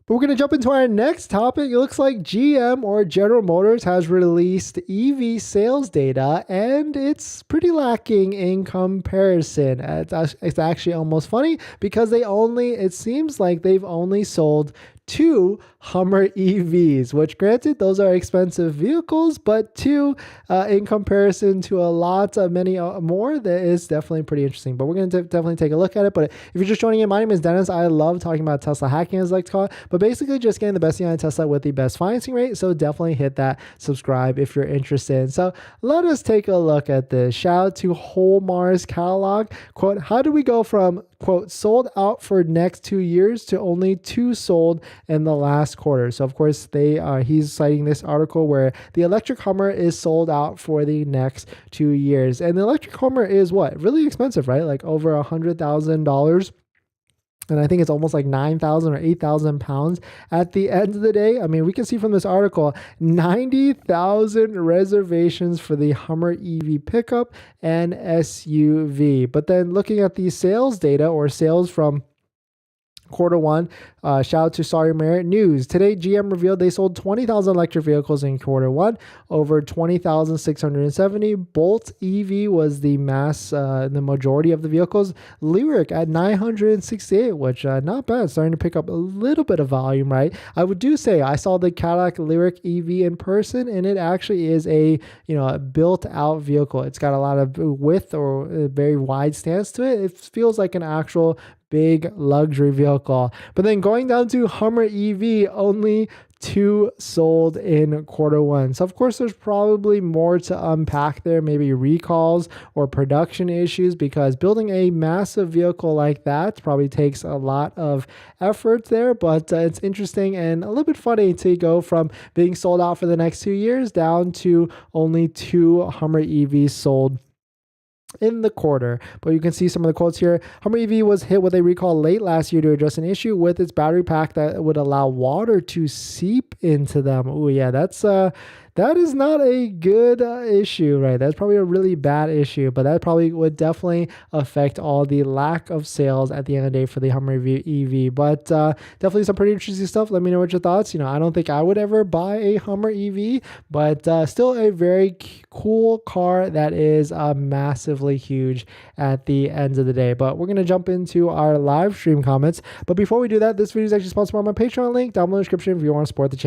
But we're going to jump into our next topic. It looks like GM or General Motors has released EV sales data, and it's pretty lacking in comparison. It's actually almost funny because it seems like they've only sold 2 Hummer EVs, which granted, those are expensive vehicles, but 2 in comparison to many more, that is definitely pretty interesting. But we're going to definitely take a look at it. But if you're just joining in, my name is Dennis. I love talking about Tesla hacking, as I like to call it, but basically just getting the best deal on Tesla with the best financing rate. So definitely hit that subscribe if you're interested. So let us take a look at this. Shout out to Holmar's catalog. Quote, how do we go from, quote, sold out for next 2 years to only 2 sold in the last quarter? So of course he's citing this article where the electric Hummer is sold out for the next 2 years. And the electric Hummer is what? Really expensive, right? Like over $100,000. And I think it's almost like 9,000 or 8,000 pounds at the end of the day. I mean, we can see from this article, 90,000 reservations for the Hummer EV pickup and SUV. But then looking at the sales data or sales from Q1, shout out to Sorry Merit News. Today, GM revealed they sold 20,000 electric vehicles in Q1, over 20,670. Bolt EV was the majority of the vehicles. Lyric at 968, which not bad, starting to pick up a little bit of volume, right? I would say I saw the Cadillac Lyric EV in person, and it actually is a built out vehicle. It's got a lot of width or a very wide stance to it. It feels like an actual big luxury vehicle. But then going down to Hummer EV, only 2 sold in Q1. So of course there's probably more to unpack there, maybe recalls or production issues, because building a massive vehicle like that probably takes a lot of effort there. But it's interesting and a little bit funny to go from being sold out for the next 2 years down to only 2 Hummer EVs sold in the quarter. But you can see some of the quotes here. Hummer EV was hit with a recall late last year to address an issue with its battery pack that would allow water to seep into them. Oh yeah, that is not a good issue, right? That's probably a really bad issue, but that probably would definitely affect all the lack of sales at the end of the day for the Hummer EV. But definitely some pretty interesting stuff. Let me know what your thoughts. I don't think I would ever buy a Hummer EV, but still a very cool car that is massively huge at the end of the day. But we're going to jump into our live stream comments. But before we do that, this video is actually sponsored by my Patreon link down below in the description if you want to support the channel.